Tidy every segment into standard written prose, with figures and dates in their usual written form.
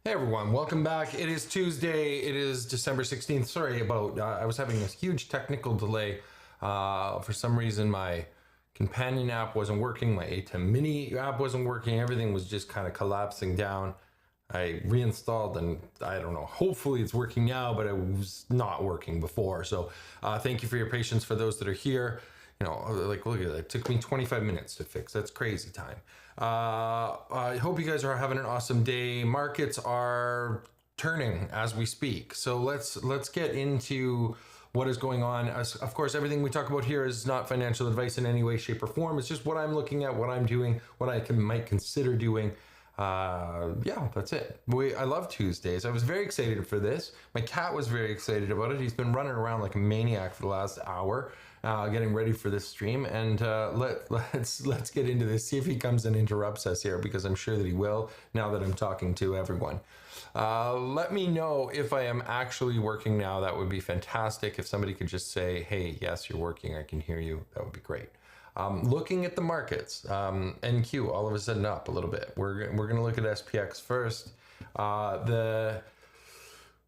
Hey everyone, welcome back. It is Tuesday. It is December 16th. Sorry about, I was having this huge technical delay. For some reason, my companion app wasn't working. My Atem Mini app wasn't working. Everything was just kind of collapsing down. I reinstalled and I don't know, hopefully it's working now, but it was not working before. So thank you for your patience for those that are here. You know, like, look at that. It took me 25 minutes to fix. That's crazy time. I hope you guys are having an awesome day. Markets are turning as we speak. So let's get into what is going on. Of course, everything we talk about here is not financial advice in any way, shape, or form. It's just what I'm looking at, what I'm doing, what I might consider doing. Yeah, that's it. I love Tuesdays. I was very excited for this. My cat was very excited about it. He's been running around like a maniac for the last hour, getting ready for this stream. And let's get into this. See if he comes and interrupts us here, because I'm sure that he will now that I'm talking to everyone. Let me know if I am actually working now. That would be fantastic. If somebody could just say, hey, yes, you're working, I can hear you. That would be great. Looking at the markets, NQ all of a sudden up a little bit. We're going to look at SPX first.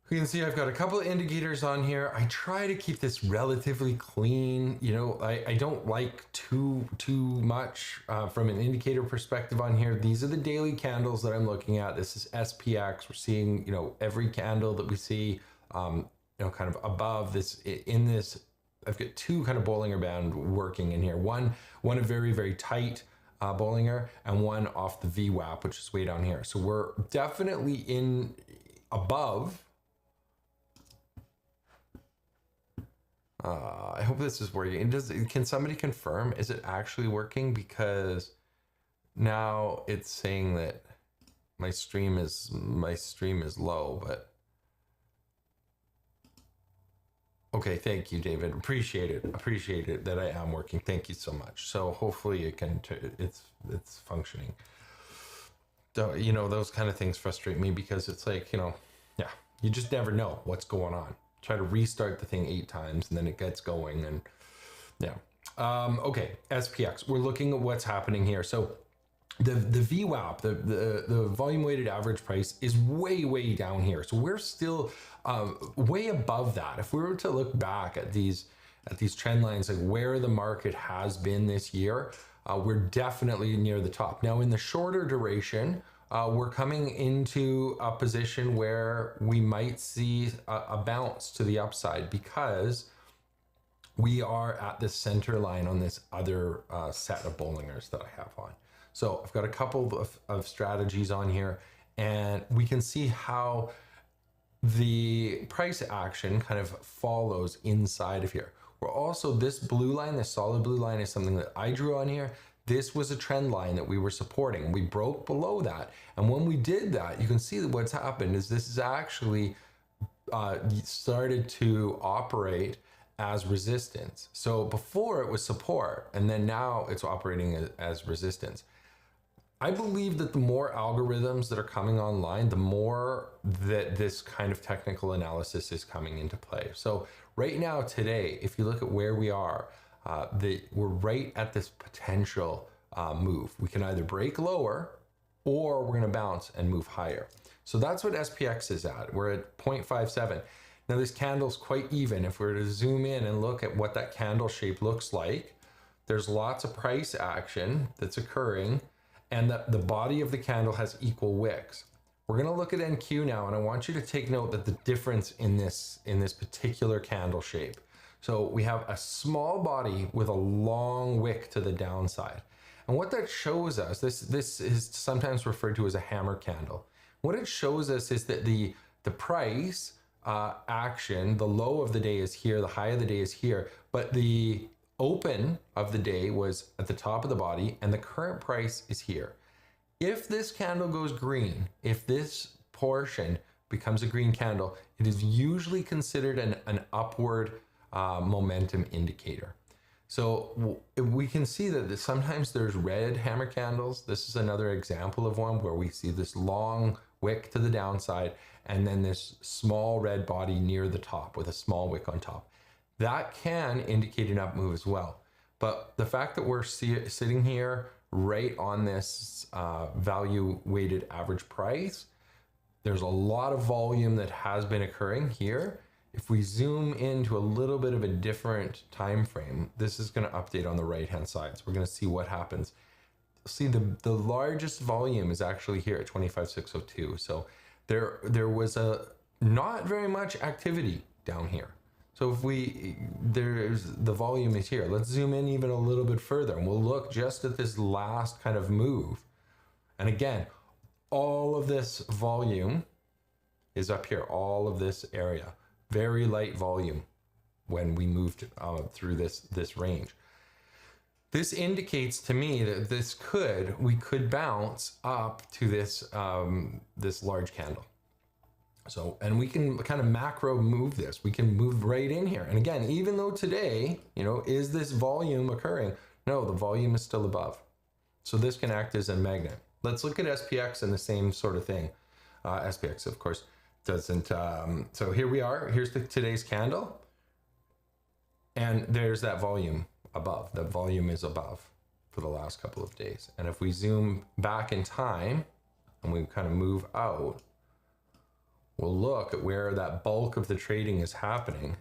You can see I've got a couple of indicators on here. I try to keep this relatively clean. You know, I don't like too much from an indicator perspective on here. These are the daily candles that I'm looking at. This is SPX. We're seeing, you know, every candle that we see, you know, kind of above this in this. I've got two kind of Bollinger Band working in here. One a very, very tight Bollinger, and one off the VWAP, which is way down here. So we're definitely in above. I hope this is working. Can somebody confirm? Is it actually working? Because now it's saying that my stream is low, but. Okay, thank you, David. Appreciate it that I am working. Thank you so much. So hopefully it's functioning. So, you know, those kind of things frustrate me, because it's like, you know, yeah, you just never know what's going on. Try to restart the thing 8 times and then it gets going, and yeah. Okay, SPX. We're looking at what's happening here. So the VWAP, the volume weighted average price, is way down here. So we're still way above that. If we were to look back at these trend lines, like where the market has been this year, we're definitely near the top. Now in the shorter duration, we're coming into a position where we might see a bounce to the upside, because we are at the center line on this other set of Bollingers that I have on. So I've got a couple of strategies on here, and we can see how the price action kind of follows inside of here. We're also, this blue line, this solid blue line, is something that I drew on here. This was a trend line that we were supporting. We broke below that. And when we did that, you can see that what's happened is this is actually started to operate as resistance. So before it was support, and then now it's operating as resistance. I believe that the more algorithms that are coming online, the more that this kind of technical analysis is coming into play. So right now, today, if you look at where we are, we're right at this potential move. We can either break lower, or we're going to bounce and move higher. So that's what SPX is at. We're at 0.57. Now this candle's quite even. If we were to zoom in and look at what that candle shape looks like, there's lots of price action that's occurring, and the body of the candle has equal wicks. We're going to look at NQ now, and I want you to take note that the difference in this particular candle shape. So we have a small body with a long wick to the downside. And what that shows us, this is sometimes referred to as a hammer candle. What it shows us is that the price action, the low of the day is here, the high of the day is here, but the open of the day was at the top of the body, and the current price is here. If this candle goes green, if this portion becomes a green candle, it is usually considered an upward momentum indicator. So we can see that sometimes there's red hammer candles. This is another example of one where we see this long wick to the downside, and then this small red body near the top with a small wick on top. That can indicate an up move as well. But the fact that we're sitting here right on this value weighted average price, There's a lot of volume that has been occurring here. If we zoom into a little bit of a different time frame, this is going to update on the right hand side. So we're going to see what happens. See, the largest volume is actually here at 25,602. So there was a not very much activity down here. So if there's the volume is here. Let's zoom in even a little bit further and we'll look just at this last kind of move. And again, all of this volume is up here, all of this area. Very light volume when we moved through this range. This indicates to me that we could bounce up to this this large candle. So, and we can kind of macro move this. We can move right in here. And again, even though today, is this volume occurring? No, the volume is still above. So this can act as a magnet. Let's look at SPX and the same sort of thing. SPX, of course, doesn't. So here we are. Here's today's candle. And there's that volume above. The volume is above for the last couple of days. And if we zoom back in time and we kind of move out, we'll look at where that bulk of the trading is happening.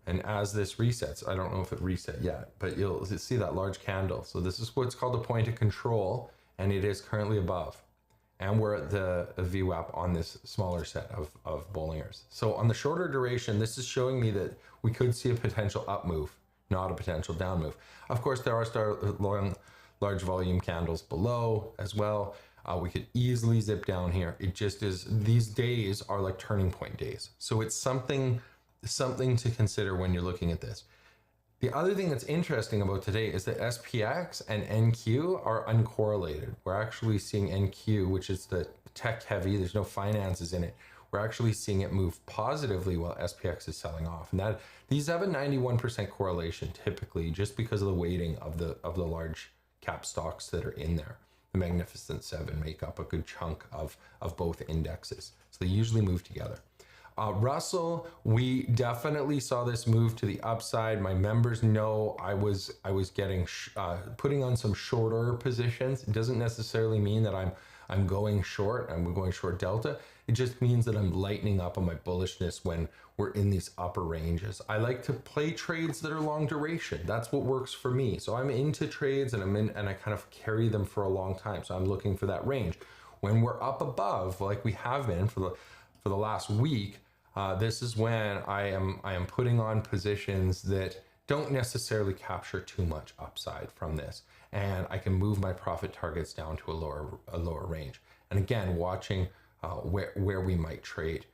And as this resets, I don't know if it reset yet, but you'll see that large candle. So this is what's called a point of control, and it is currently above. And we're at the VWAP on this smaller set of Bollingers. So on the shorter duration, this is showing me that we could see a potential up move, not a potential down move. Of course, there are large volume candles below as well. We could easily zip down here. It just is, these days are like turning point days. So it's something to consider when you're looking at this. The other thing that's interesting about today is that SPX and NQ are uncorrelated. We're actually seeing NQ, which is the tech heavy, there's no finances in it. We're actually seeing it move positively while SPX is selling off. And these have a 91% correlation typically, just because of the weighting of the large cap stocks that are in there. The Magnificent Seven make up a good chunk of both indexes. So they usually move together. Russell, we definitely saw this move to the upside. My members know I was getting putting on some shorter positions. It doesn't necessarily mean that I'm going short. I'm going short delta. It just means that I'm lightening up on my bullishness when we're in these upper ranges. I like to play trades that are long duration. That's what works for me. So I'm into trades and I kind of carry them for a long time. So I'm looking for that range. When we're up above, like we have been for the last week, this is when I am putting on positions that don't necessarily capture too much upside from this, and I can move my profit targets down to a lower range. And again, watching where we might trade.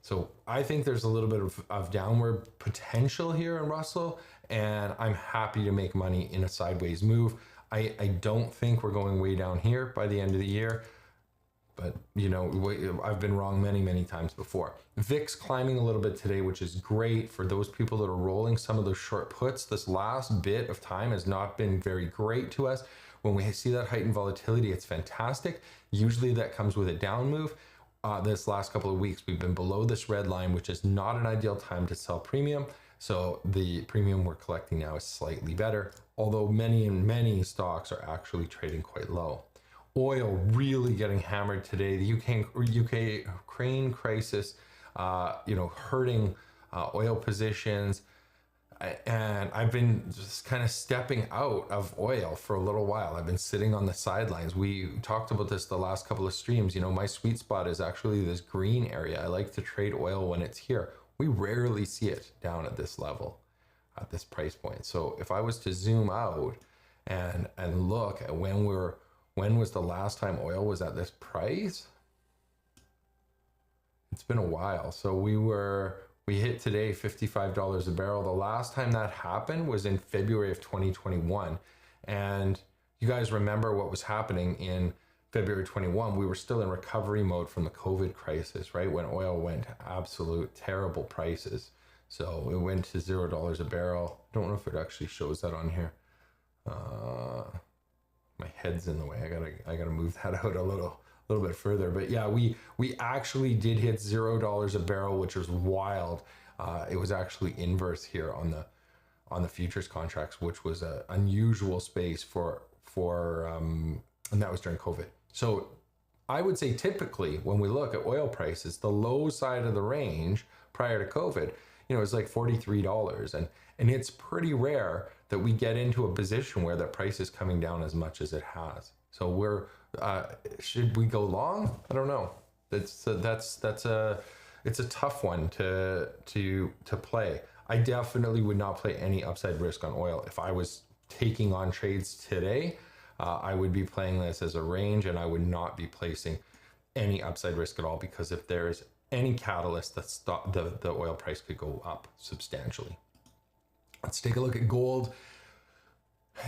So I think there's a little bit of downward potential here in Russell, and I'm happy to make money in a sideways move. I don't think we're going way down here by the end of the year. But, I've been wrong many, many times before. VIX climbing a little bit today, which is great for those people that are rolling some of those short puts. This last bit of time has not been very great to us. When we see that heightened volatility, it's fantastic. Usually that comes with a down move. This last couple of weeks, we've been below this red line, which is not an ideal time to sell premium. So the premium we're collecting now is slightly better, although many stocks are actually trading quite low. Oil really getting hammered today. The UK Ukraine crisis, hurting oil positions. And I've been just kind of stepping out of oil for a little while. I've been sitting on the sidelines. We talked about this the last couple of streams. My sweet spot is actually this green area. I like to trade oil when it's here. We rarely see it down at this level, at this price point. So if I was to zoom out and look at when was the last time oil was at this price? It's been a while. So we hit today $55 a barrel. The last time that happened was in February of 2021. And you guys remember what was happening in February 21. We were still in recovery mode from the COVID crisis, right? When oil went absolute terrible prices. So it went to $0 a barrel. I don't know if it actually shows that on here. My head's in the way. I gotta move that out a little bit further. But yeah, we actually did hit $0 a barrel, which was wild. It was actually inverse here on the futures contracts, which was an unusual space for and that was during COVID. So I would say typically when we look at oil prices, the low side of the range prior to COVID, you know, is like $43. And it's pretty rare that we get into a position where that price is coming down as much as it has. So we're, should we go long? I don't know. It's a tough one to play. I definitely would not play any upside risk on oil. If I was taking on trades today, I would be playing this as a range, and I would not be placing any upside risk at all, because if there's any catalyst that the oil price could go up substantially. Let's take a look at gold.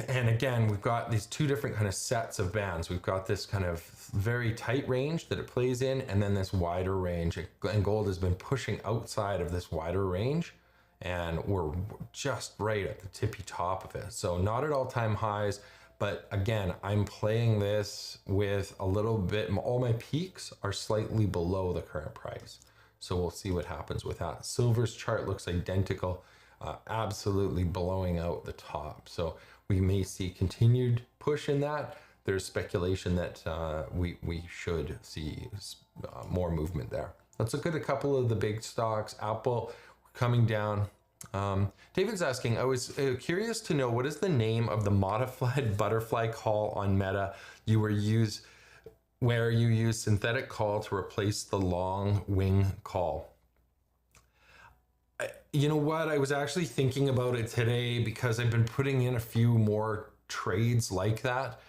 And again, we've got these two different kind of sets of bands. We've got this kind of very tight range that it plays in, and then this wider range. And gold has been pushing outside of this wider range, and we're just right at the tippy top of it. So not at all-time highs, but again, I'm playing this with a little bit, all my peaks are slightly below the current price. So we'll see what happens with that. Silver's chart looks identical, absolutely blowing out the top. So we may see continued push in that. There's speculation that we should see more movement there. Let's look at a couple of the big stocks. Apple coming down. David's asking, I was curious to know, what is the name of the modified butterfly call on Meta where you use synthetic call to replace the long wing call? You know what? I was actually thinking about it today because I've been putting in a few more trades like that.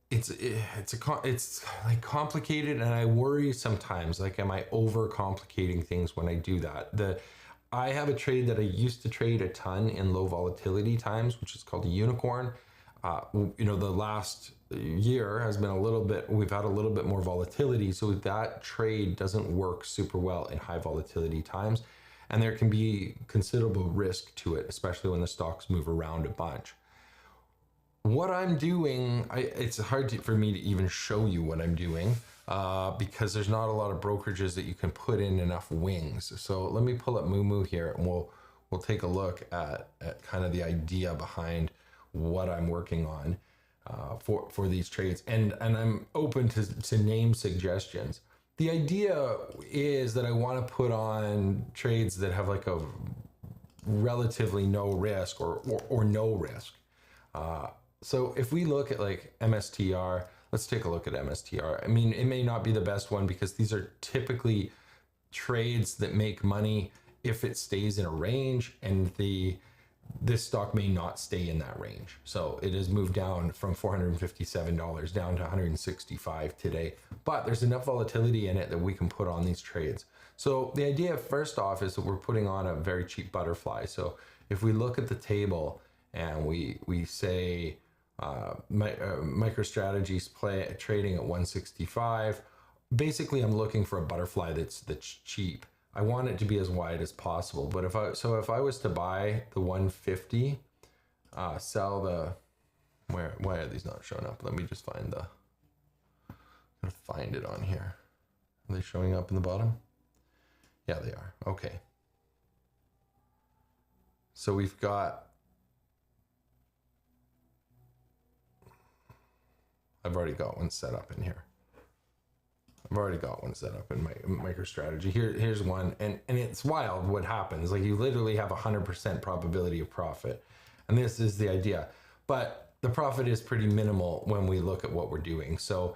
It's like complicated, and I worry sometimes, like, am I over complicating things when I do that? I have a trade that I used to trade a ton in low volatility times, which is called a unicorn. You know, the last year has been we've had a little bit more volatility. So that trade doesn't work super well in high volatility times. And there can be considerable risk to it, especially when the stocks move around a bunch. What I'm doing, it's hard for me to even show you what I'm doing because there's not a lot of brokerages that you can put in enough wings. So let me pull up Moomoo here, and we'll take a look at kind of the idea behind what I'm working on for these trades. And I'm open to name suggestions. The idea is that I want to put on trades that have like a relatively no risk or no risk. So if we look at like MSTR, let's take a look at MSTR. I mean, it may not be the best one because these are typically trades that make money if it stays in a range, and this stock may not stay in that range. So it has moved down from $457 down to $165 today, but there's enough volatility in it that we can put on these trades. So the idea first off is that we're putting on a very cheap butterfly. So if we look at the table and we say MicroStrategy's trading at 165, basically I'm looking for a butterfly that's cheap. I want it to be as wide as possible, but if I was to buy the 150, sell the, why are these not showing up? Let me just find find it on here. Are they showing up in the bottom? Yeah, they are. Okay. So we've got, I've already got one set up in here. I've already got one set up in my MicroStrategy. Here's one, and it's wild what happens. Like, you literally have 100% probability of profit, and this is the idea. But the profit is pretty minimal when we look at what we're doing. So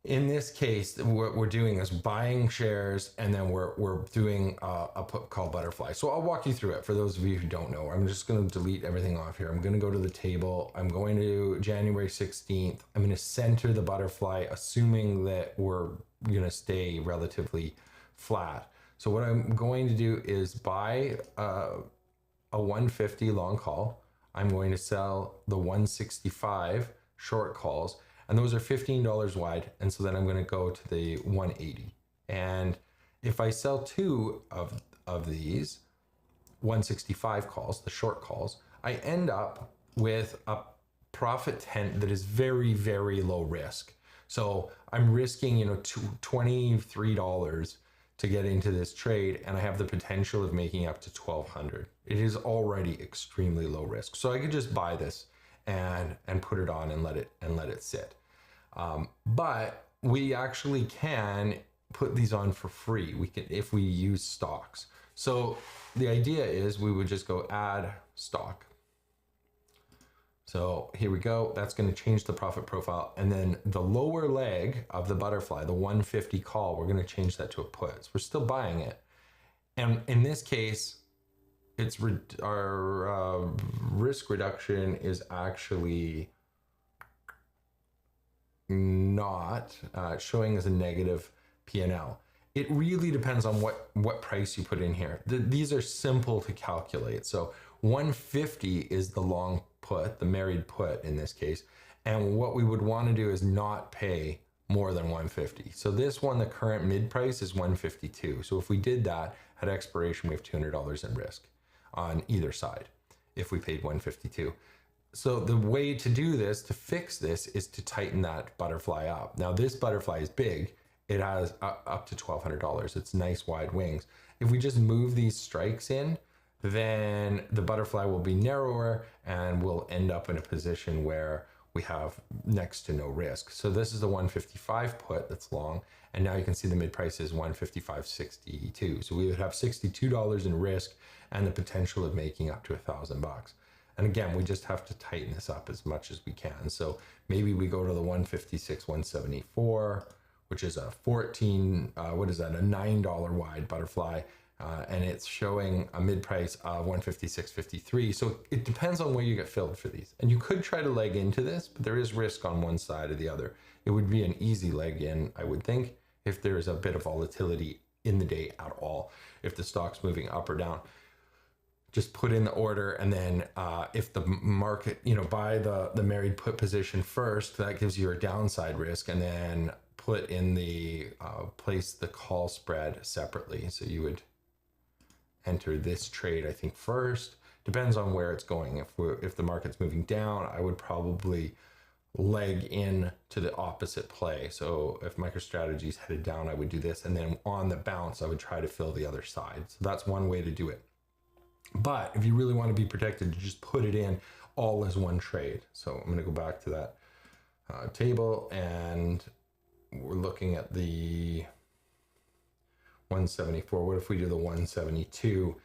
in this case, what we're doing is buying shares, and then we're doing a put call butterfly. So I'll walk you through it for those of you who don't know. I'm just going to delete everything off here. I'm going to go to the table. I'm going to January 16th. I'm going to center the butterfly, assuming that we're going to stay relatively flat. So what I'm going to do is buy a 150 long call. I'm going to sell the 165 short calls, and those are $15 wide. And so then I'm going to go to the 180. And if I sell two of these 165 calls, the short calls, I end up with a profit tent that is very, very low risk. So I'm risking, $23 to get into this trade, and I have the potential of making up to $1,200. It is already extremely low risk. So I could just buy this and put it on and let it sit. But we actually can put these on for free. We can, if we use stocks. So the idea is we would just go add stock. So here we go. That's going to change the profit profile. And then the lower leg of the butterfly, the 150 call, we're going to change that to a put. So we're still buying it. And in this case, it's our risk reduction is actually not showing as a negative P&L. It really depends on what price you put in here. These are simple to calculate. So 150 is the long put, the married put in this case. And what we would want to do is not pay more than 150. So this one, the current mid price is 152. So if we did that at expiration, we have $200 in risk on either side if we paid 152. So the way to do this, to fix this, is to tighten that butterfly up. Now this butterfly is big. It has up to $1,200. It's nice wide wings. If we just move these strikes in, then the butterfly will be narrower and we'll end up in a position where we have next to no risk. So this is the 155 put that's long. And now you can see the mid price is 155.62. So we would have $62 in risk and the potential of making up to $1,000. And again, we just have to tighten this up as much as we can. So maybe we go to the 156, 174, which is a a $9 wide butterfly. And it's showing a mid price of 156.53. So it depends on where you get filled for these. And you could try to leg into this, but there is risk on one side or the other. It would be an easy leg in, I would think, if there's a bit of volatility in the day at all. If the stock's moving up or down, just put in the order. And then if the market, buy the married put position first, that gives you a downside risk, and then put in the place the call spread separately. So you would enter this trade, I think, first. Depends on where it's going. If the market's moving down, I would probably leg in to the opposite play. So if MicroStrategy's headed down, I would do this, and then on the bounce, I would try to fill the other side. So that's one way to do it. But if you really want to be protected, you just put it in all as one trade. So I'm going to go back to that table, and we're looking at the 174. What if we do the 172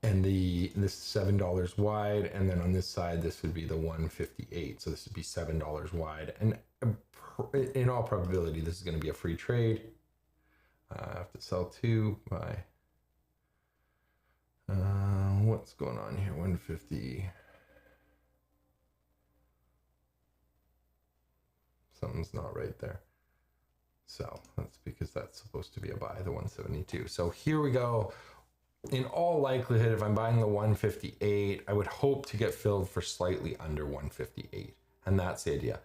and this $7 wide, and then on this side this would be the 158, so this would be $7 wide, and in all probability this is going to be a free trade. I have to sell two by what's going on here, 150, something's not right there. So that's because that's supposed to be a buy, the 172. So here we go. In all likelihood, if I'm buying the 158, I would hope to get filled for slightly under 158. And that's the idea.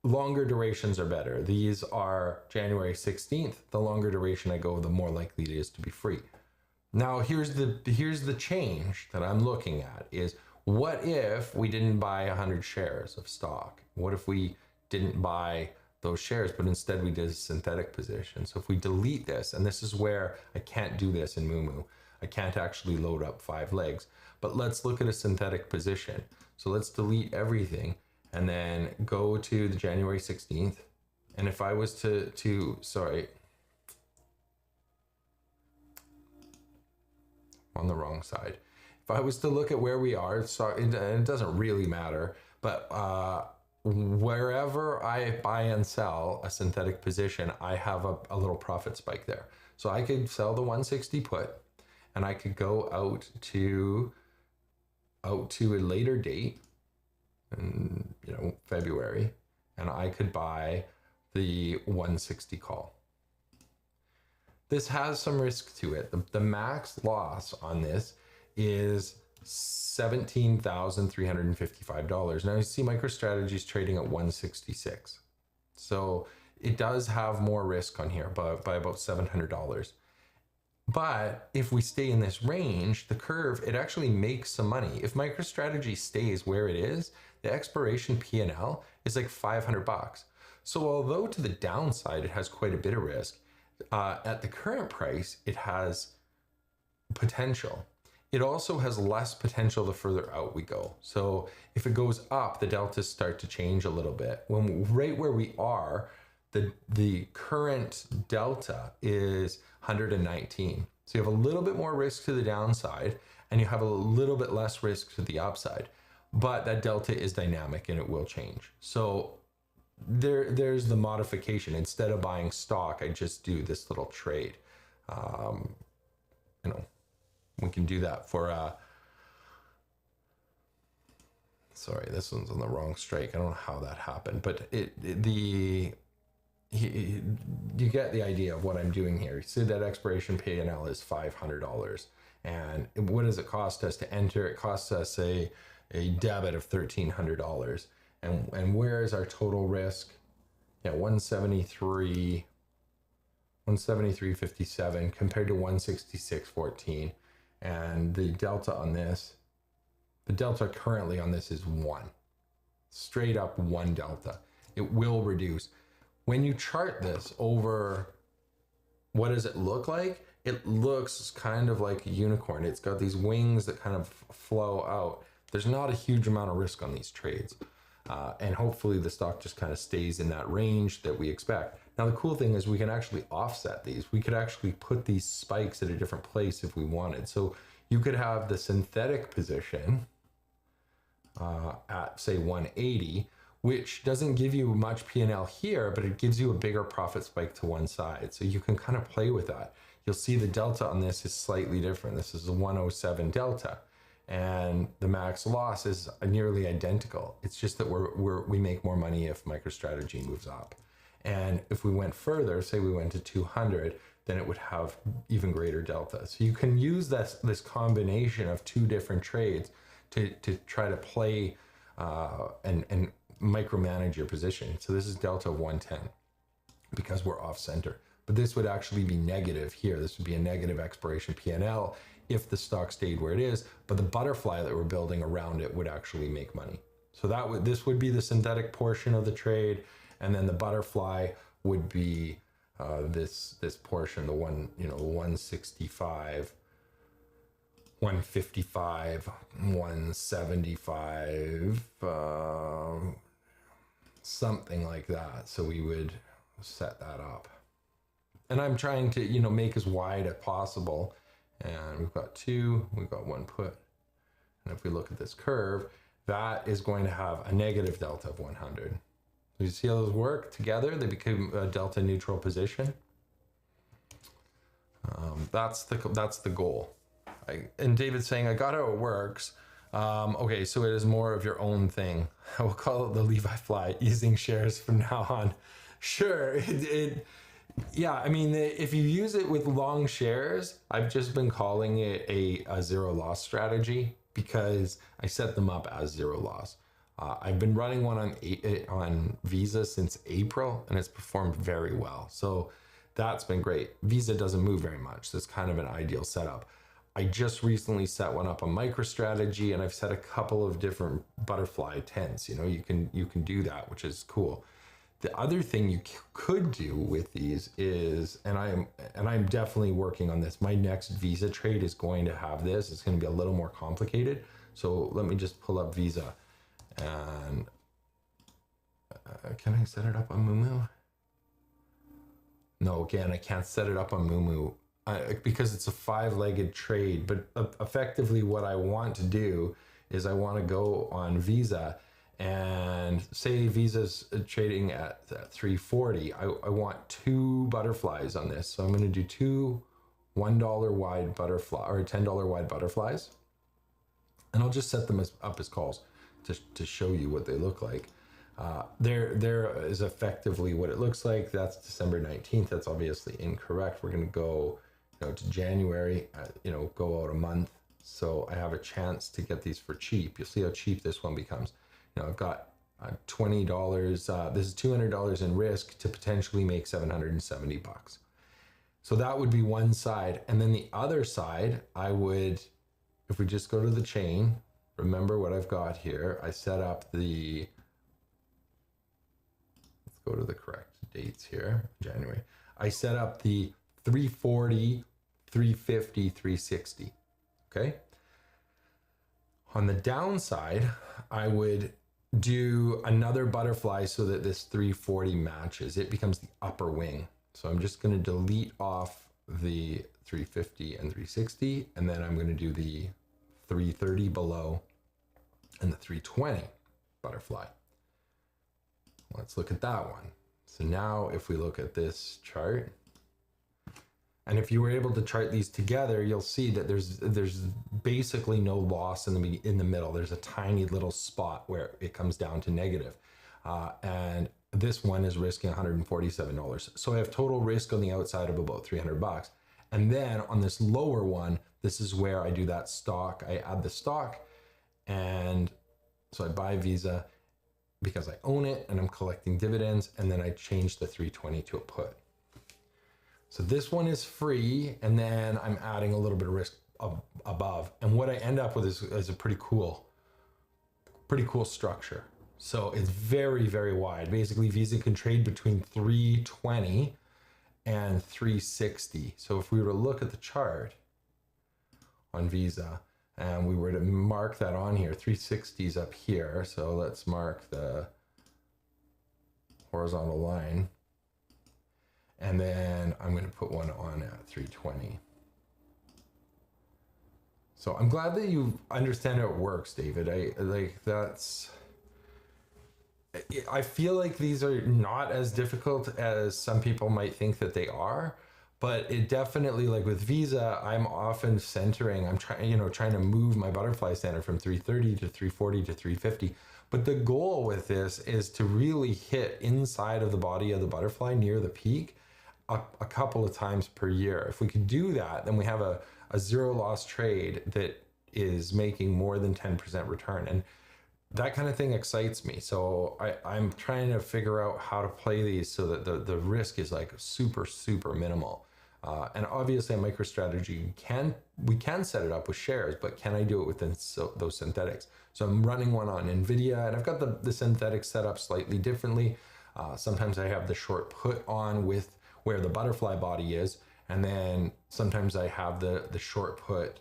Longer durations are better. These are January 16th. The longer duration I go, the more likely it is to be free. Now, here's the change that I'm looking at is, what if we didn't buy 100 shares of stock? What if we didn't buy those shares, but instead we did a synthetic position? So if we delete this, and this is where I can't do this in Moomoo, I can't actually load up 5 legs, but let's look at a synthetic position. So let's delete everything and then go to the January 16th. And if I was sorry, on the wrong side. If I was to look at where we are, sorry, it doesn't really matter, but wherever I buy and sell a synthetic position, I have a little profit spike there. So I could sell the 160 put, and I could go out to a later date, in February, and I could buy the 160 call. This has some risk to it. The max loss on this is $17,355. Now you see MicroStrategy's trading at 166. So it does have more risk on here by about $700. But if we stay in this range, the curve, it actually makes some money. If MicroStrategy stays where it is, the expiration P&L is like $500. So although to the downside, it has quite a bit of risk, at the current price, it has potential. it also has less potential the further out we go. So if it goes up, the deltas start to change a little bit. Right where we are, the current delta is 119. So you have a little bit more risk to the downside and you have a little bit less risk to the upside, but that delta is dynamic and it will change. So there's the modification. Instead of buying stock, I just do this little trade. You know, we can do that for sorry, this one's on the wrong strike. I don't know how that happened, but you get the idea of what I'm doing here. So that expiration P&L is $500. And what does it cost us to enter? It costs us a debit of $1,300. And where is our total risk? Yeah, 173.57 compared to 166.14. And the delta on this, the delta currently on this is 1. Straight up 1 delta. It will reduce. When you chart this over, what does it look like? It looks kind of like a unicorn. It's got these wings that kind of flow out. There's not a huge amount of risk on these trades. And hopefully the stock just kind of stays in that range that we expect. Now, the cool thing is we can actually offset these. We could actually put these spikes at a different place if we wanted. So you could have the synthetic position at say 180, which doesn't give you much P&L here, but it gives you a bigger profit spike to one side. So you can kind of play with that. You'll see the delta on this is slightly different. This is a 107 delta. And the max loss is nearly identical. It's just that we make more money if MicroStrategy moves up. And if we went further, say we went to 200, then it would have even greater delta. So you can use this combination of two different trades to try to play and micromanage your position. So this is delta 110 because we're off center. But this would actually be negative here. This would be a negative expiration P&L if the stock stayed where it is, but the butterfly that we're building around it would actually make money. So this would be the synthetic portion of the trade, and then the butterfly would be this portion, the 165, 155, 175, something like that. So we would set that up. And I'm trying to, make as wide as possible. And we've got 2, we've got 1 put. And if we look at this curve, that is going to have a negative delta of 100. So you see how those work together? They become a delta neutral position. That's the goal. And David's saying, I got how it works. Okay, so it is more of your own thing. I will call it the Levi Fly, using shares from now on. Sure, yeah, I mean, if you use it with long shares, I've just been calling it a zero loss strategy because I set them up as zero loss. I've been running one on Visa since April and it's performed very well. So that's been great. Visa doesn't move very much. So it's kind of an ideal setup. I just recently set one up on MicroStrategy and I've set a couple of different butterfly tents. You can do that, which is cool. The other thing you could do with these is, and I'm definitely working on this. My next Visa trade is going to have this. It's going to be a little more complicated. So let me just pull up Visa, and can I set it up on Moomoo? No, again, I can't set it up on Moomoo because it's a 5-legged trade. But effectively, what I want to do is I want to go on Visa. And say Visa's trading at 340, I want 2 butterflies on this. So I'm going to do 2 $1 wide butterfly or $10 wide butterflies. And I'll just set them up as calls to show you what they look like. There is effectively what it looks like. That's December 19th. That's obviously incorrect. We're going to go to January, go out a month. So I have a chance to get these for cheap. You'll see how cheap this one becomes. I've got $20. This is $200 in risk to potentially make $770. So that would be one side. And then the other side, I would, if we just go to the chain, remember what I've got here. I set up let's go to the correct dates here, January. I set up the 340, 350, 360, okay? On the downside, I would do another butterfly so that this 340 matches. It becomes the upper wing. So I'm just going to delete off the 350 and 360, and then I'm going to do the 330 below and the 320 butterfly. Let's look at that one. So now if we look at this chart, and if you were able to chart these together, you'll see that there's basically no loss in the middle. There's a tiny little spot where it comes down to negative. And this one is risking $147. So I have total risk on the outside of about 300 bucks. And then on this lower one, this is where I do that stock. I add the stock, and so I buy Visa because I own it and I'm collecting dividends, and then I change the 320 to a put. So this one is free, and then I'm adding a little bit of risk above. And what I end up with is a pretty cool structure. So it's very, very wide. Basically, Visa can trade between 320 and 360. So if we were to look at the chart on Visa, and we were to mark that on here, 360 is up here. So let's mark the horizontal line. And then I'm going to put one on at 320. So I'm glad that you understand how it works, David. I feel like these are not as difficult as some people might think that they are, but it definitely, like with Visa, I'm often centering, I'm trying to move my butterfly center from 330 to 340 to 350. But the goal with this is to really hit inside of the body of the butterfly near the peak a couple of times per year. If we could do that, then we have a zero loss trade that is making more than 10% return. And that kind of thing excites me. So I'm trying to figure out how to play these so that the risk is like super, super minimal. And obviously a MicroStrategy, we can set it up with shares, but can I do it within those synthetics? So I'm running one on NVIDIA, and I've got the synthetics set up slightly differently. Sometimes I have the short put on with where the butterfly body is, and then sometimes I have the short put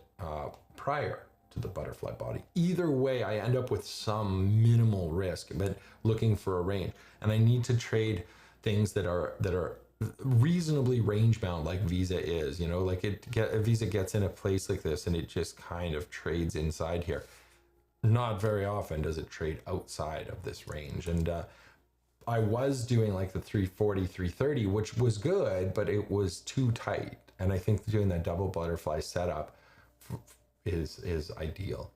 prior to the butterfly body. Either way, I end up with some minimal risk, but looking for a range. And I need to trade things that are reasonably range bound, like Visa is. Like Visa gets in a place like this and it just kind of trades inside here. Not very often does it trade outside of this range. And I was doing like the 340, 330, which was good, but it was too tight. And I think doing that double butterfly setup is ideal.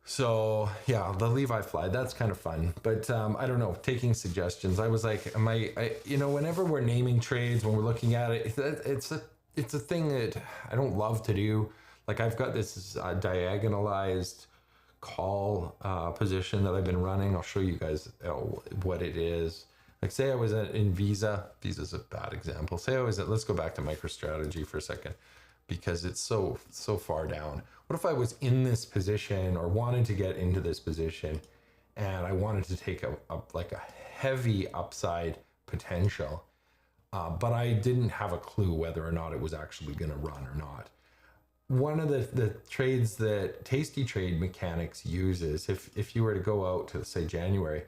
So yeah, the Levi fly, that's kind of fun. But I don't know, taking suggestions. I was like, whenever we're naming trades, when we're looking at it, it's a thing that I don't love to do. Like I've got this diagonalized call position that I've been running. I'll show you guys what it is. Like say I was in Visa. Visa's a bad example. Say I was let's go back to MicroStrategy for a second, because it's so far down. What if I was in this position or wanted to get into this position and I wanted to take a heavy upside potential, but I didn't have a clue whether or not it was actually going to run or not? One of the trades that Tasty Trade Mechanics uses, if you were to go out to say January,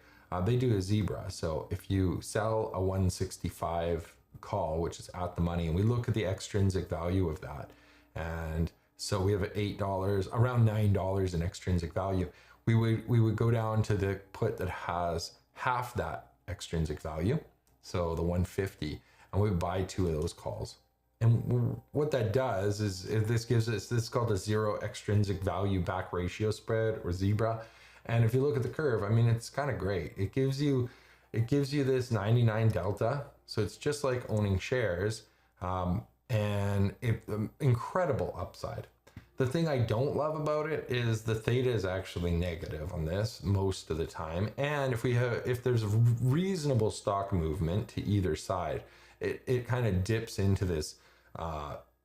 they do a zebra. So if you sell a 165 call, which is at the money, and we look at the extrinsic value of that, and so we have $8, around $9 in extrinsic value. We would go down to the put that has half that extrinsic value, so the 150, and we would buy 2 of those calls. And what that does is this gives us, this is called a zero extrinsic value back ratio spread, or zebra. And if you look at the curve, I mean, it's kind of great. It gives you this 99 delta. So it's just like owning shares, and incredible upside. The thing I don't love about it is the theta is actually negative on this most of the time. And if there's a reasonable stock movement to either side, it kind of dips into this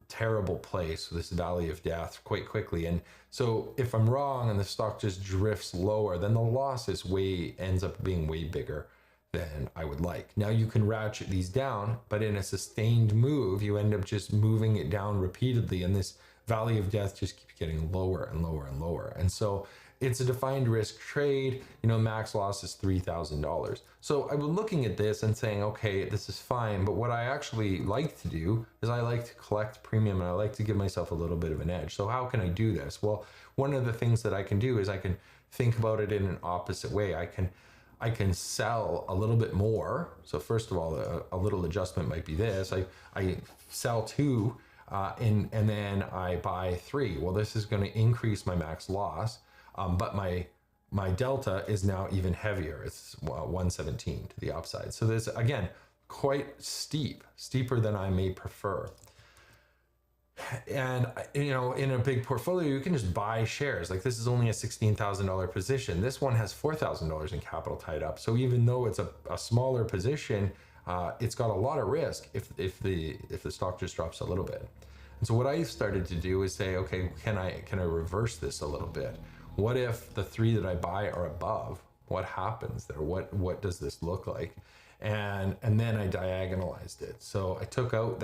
terrible place, this valley of death, quite quickly. And so if I'm wrong and the stock just drifts lower, then the loss ends up being way bigger than I would like. Now you can ratchet these down, but in a sustained move, you end up just moving it down repeatedly, and this valley of death just keeps getting lower and lower and lower. And so it's a defined risk trade. Max loss is $3,000. So I was looking at this and saying, okay, this is fine. But what I actually like to do is I like to collect premium, and I like to give myself a little bit of an edge. So how can I do this? Well, one of the things that I can do is I can think about it in an opposite way. I can sell a little bit more. So first of all, a little adjustment might be this. I sell 2 and then I buy 3. Well, this is going to increase my max loss, but my delta is now even heavier. It's 117 to the upside. So this, again, quite steeper than I may prefer. And in a big portfolio, you can just buy shares. Like, this is only a $16,000 position. This one has $4,000 in capital tied up. So even though it's a smaller position, it's got a lot of risk if the stock just drops a little bit. And so what I started to do is say, okay, can I reverse this a little bit? What if the 3 that I buy are above? What happens there? What does this look like? And then I diagonalized it. So I took out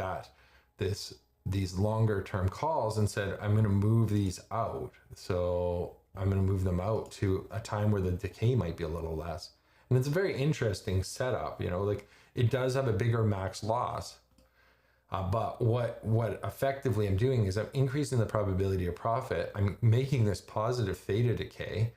these longer term calls and said, I'm going to move these out. So I'm going to move them out to a time where the decay might be a little less. And it's a very interesting setup. Like, it does have a bigger max loss. But what effectively I'm doing is I'm increasing the probability of profit. I'm making this positive theta decay.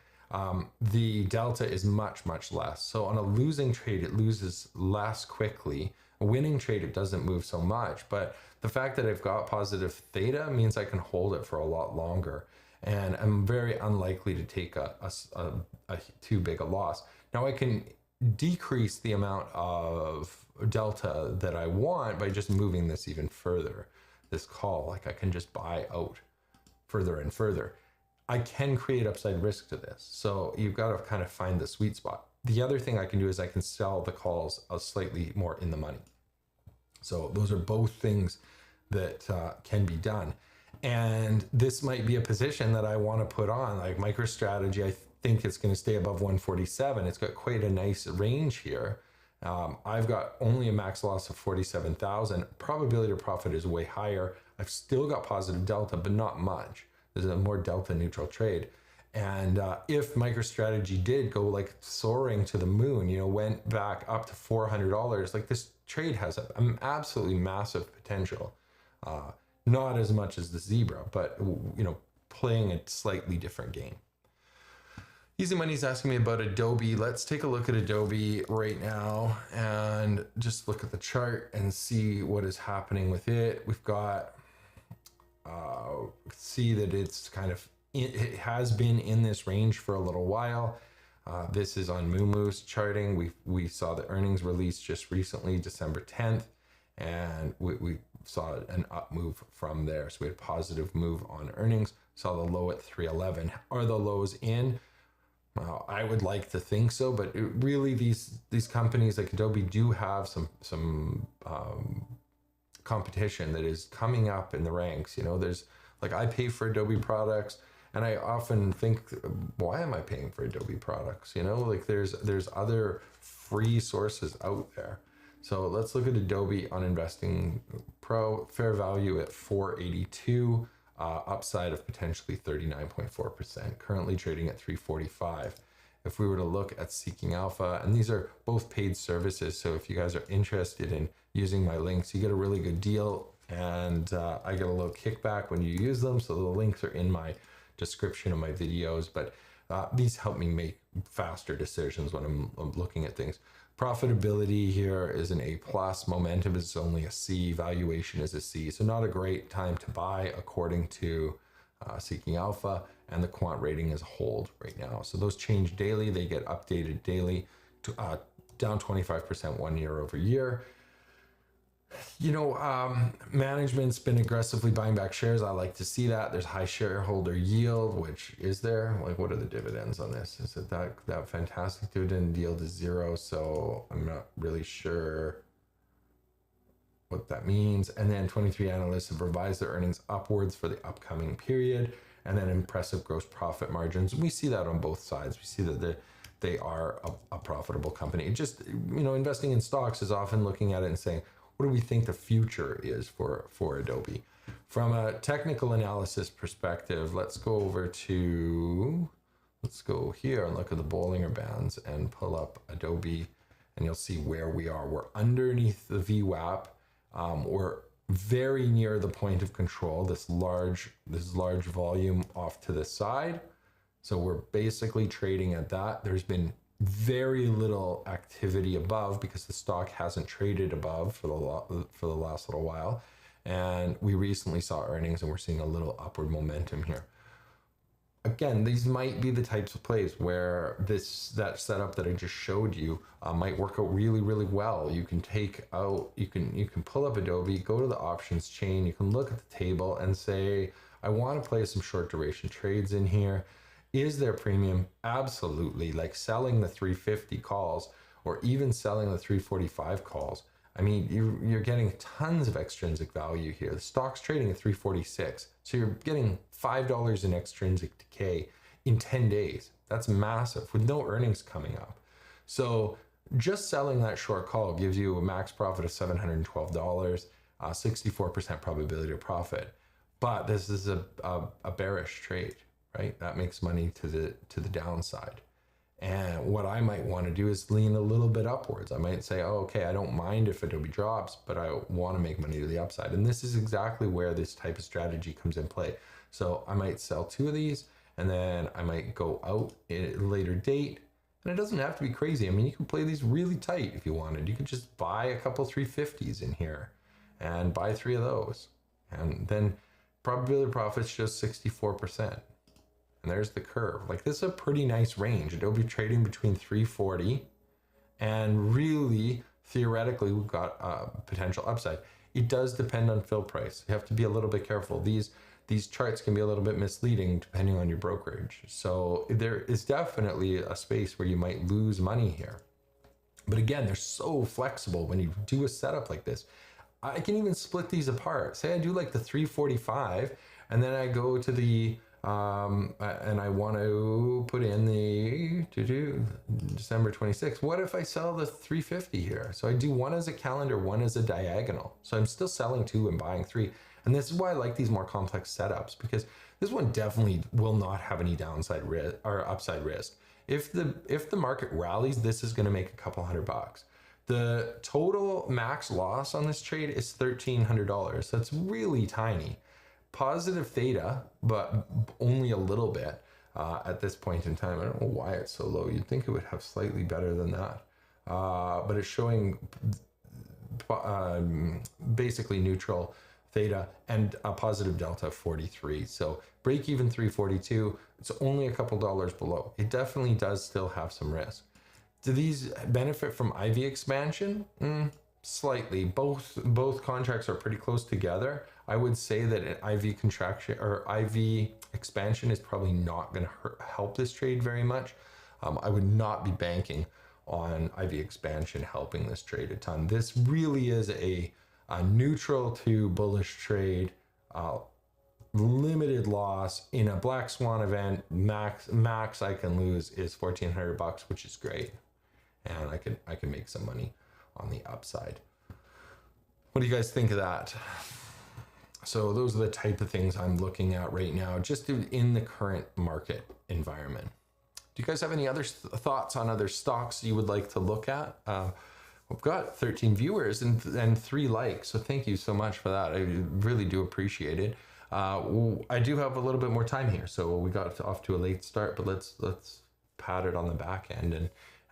The delta is much, much less. So on a losing trade, it loses less quickly. A winning trade, it doesn't move so much. But the fact that I've got positive theta means I can hold it for a lot longer. And I'm very unlikely to take a too big a loss. Now, I can decrease the amount of delta that I want by just moving this even further. This call, like, I can just buy out further and further. I can create upside risk to this. So you've got to kind of find the sweet spot. The other thing I can do is I can sell the calls slightly more in the money. So those are both things that can be done. And this might be a position that I want to put on, like MicroStrategy. I think it's going to stay above 147. It's got quite a nice range here. I've got only a max loss of 47,000. Probability of profit is way higher. I've still got positive delta, but not much. There's a more delta neutral trade. And if MicroStrategy did go like soaring to the moon, went back up to $400, like, this trade has an absolutely massive potential. Not as much as the Zebra, but playing a slightly different game. Easy Money's asking me about Adobe. Let's take a look at Adobe right now and just look at the chart and see what is happening with it. We've got, see that it's it has been in this range for a little while. This is on Moomoo's charting. We saw the earnings release just recently, December 10th, and we saw an up move from there. So we had a positive move on earnings, saw the low at 311. Are the lows in? I would like to think so, but really these companies like Adobe do have some competition that is coming up in the ranks. There's, like, I pay for Adobe products, and I often think, why am I paying for Adobe products? Like, there's other free sources out there. So let's look at Adobe on Investing Pro. Fair value at 482. Upside of potentially 39.4%, currently trading at 345. If we were to look at Seeking Alpha, and these are both paid services, so if you guys are interested in using my links, you get a really good deal, and I get a little kickback when you use them, so the links are in my description of my videos, but these help me make faster decisions when I'm looking at things. Profitability here is an A+, momentum is only a C, valuation is a C. So not a great time to buy according to Seeking Alpha, and the quant rating is a hold right now. So those change daily, they get updated daily, to, down 25% 1 year over year. Management's been aggressively buying back shares. I like to see that. There's high shareholder yield, which is there. Like, what are the dividends on this? Is it that fantastic? Dividend yield is 0, so I'm not really sure what that means. And then 23 analysts have revised their earnings upwards for the upcoming period, and then impressive gross profit margins. We see that on both sides. We see that they are a profitable company. It just, investing in stocks is often looking at it and saying, what do we think the future is for Adobe? From a technical analysis perspective, let's go here and look at the Bollinger Bands and pull up Adobe, and you'll see where we are. We're underneath the VWAP. We're very near the point of control, this large volume off to the side. So we're basically trading at that. There's been very little activity above because the stock hasn't traded above for the last little while. And we recently saw earnings and we're seeing a little upward momentum here. Again, these might be the types of plays where that setup that I just showed you might work out really, really well. You can you can pull up Adobe, go to the options chain, you can look at the table and say, I want to play some short duration trades in here. Is there premium? Absolutely. Like selling the 350 calls or even selling the 345 calls. I mean, you're getting tons of extrinsic value here. The stock's trading at 346. So you're getting $5 in extrinsic decay in 10 days. That's massive with no earnings coming up. So just selling that short call gives you a max profit of $712, 64% probability of profit. But this is a bearish trade, right? That makes money to the downside. And what I might want to do is lean a little bit upwards. I might say, oh, okay, I don't mind if Adobe drops, but I want to make money to the upside. And this is exactly where this type of strategy comes in play. So I might sell 2 of these and then I might go out at a later date. And it doesn't have to be crazy. I mean, you can play these really tight if you wanted. You could just buy a couple 350s in here and buy 3 of those. And then probability of profit's just 64%. And there's the curve. Like, this is a pretty nice range. Adobe trading between 340 and really theoretically we've got potential upside. It does depend on fill price. You have to be a little bit careful. These charts can be a little bit misleading depending on your brokerage. So there is definitely a space where you might lose money here. But again, they're so flexible when you do a setup like this. I can even split these apart. Say I do like the 345 and then I go to the and I want to put in the December 26th. What if I sell the 350 here? So I do one as a calendar, one as a diagonal. So I'm still selling 2 and buying 3. And this is why I like these more complex setups, because this one definitely will not have any downside risk or upside risk. If the market rallies, this is going to make a couple $100. The total max loss on this trade is $1,300. That's really tiny. Positive theta, but only a little bit at this point in time. I don't know why it's so low. You'd think it would have slightly better than that. But it's showing basically neutral theta and a positive delta of 43. So break even 342. It's only a couple dollars below. It definitely does still have some risk. Do these benefit from IV expansion? Slightly. Both contracts are pretty close together. I would say that an IV contraction or IV expansion is probably not going to help this trade very much. I would not be banking on IV expansion helping this trade a ton. This really is a neutral to bullish trade, limited loss in a black swan event. Max I can lose is $1,400, which is great, and I can make some money on the upside. What do you guys think of that? So those are the type of things I'm looking at right now, just in the current market environment. Do you guys have any other thoughts on other stocks you would like to look at? We've got 13 viewers and 3 likes, so thank you so much for that. I really do appreciate it. I do have a little bit more time here, so we got off to a late start, but let's pat it on the back end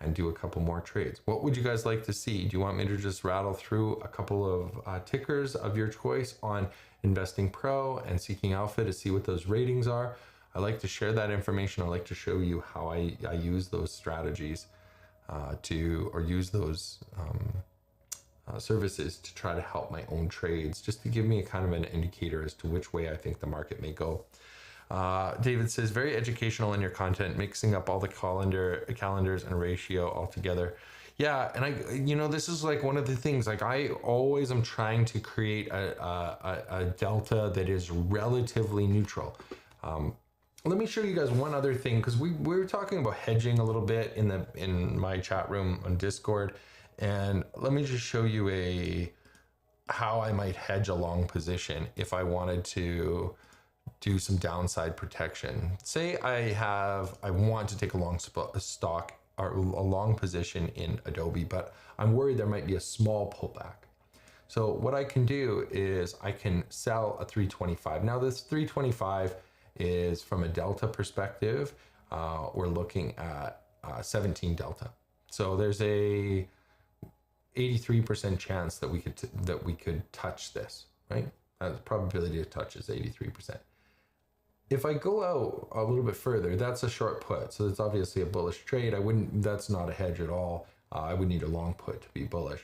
and do a couple more trades. What would you guys like to see? Do you want me to just rattle through a couple of tickers of your choice on Investing Pro and Seeking Alpha to see what those ratings are? I like to share that information. I like to show you how I use those strategies use those services to try to help my own trades, just to give me a kind of an indicator as to which way I think the market may go. David says, very educational in your content, mixing up all the calendars and ratio all together. Yeah, and this is like one of the things, like I always am trying to create a delta that is relatively neutral. Let me show you guys one other thing, because we were talking about hedging a little bit in my chat room on Discord, and let me just show you how I might hedge a long position if I wanted to do some downside protection. Say I want to take a long stock or a long position in Adobe, but I'm worried there might be a small pullback. So what I can do is I can sell a 325. Now this 325 is from a delta perspective. We're looking at 17 delta. So there's a 83% chance that we could touch this, right? The probability of touch is 83%. If I go out a little bit further, that's a short put. So it's obviously a bullish trade. That's not a hedge at all. I would need a long put to be bullish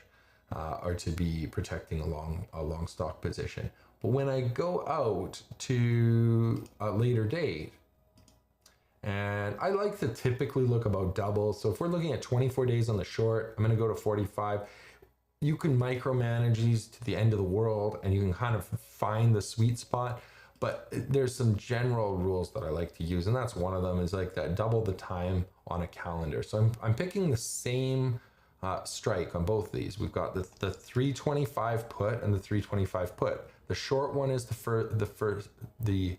or to be protecting a long stock position. But when I go out to a later date, and I like to typically look about double. So if we're looking at 24 days on the short, I'm going to go to 45. You can micromanage these to the end of the world and you can kind of find the sweet spot. But there's some general rules that I like to use, and that's one of them is like that double the time on a calendar. So I'm picking the same strike on both of these. We've got the 325 put and the 325 put. The short one is the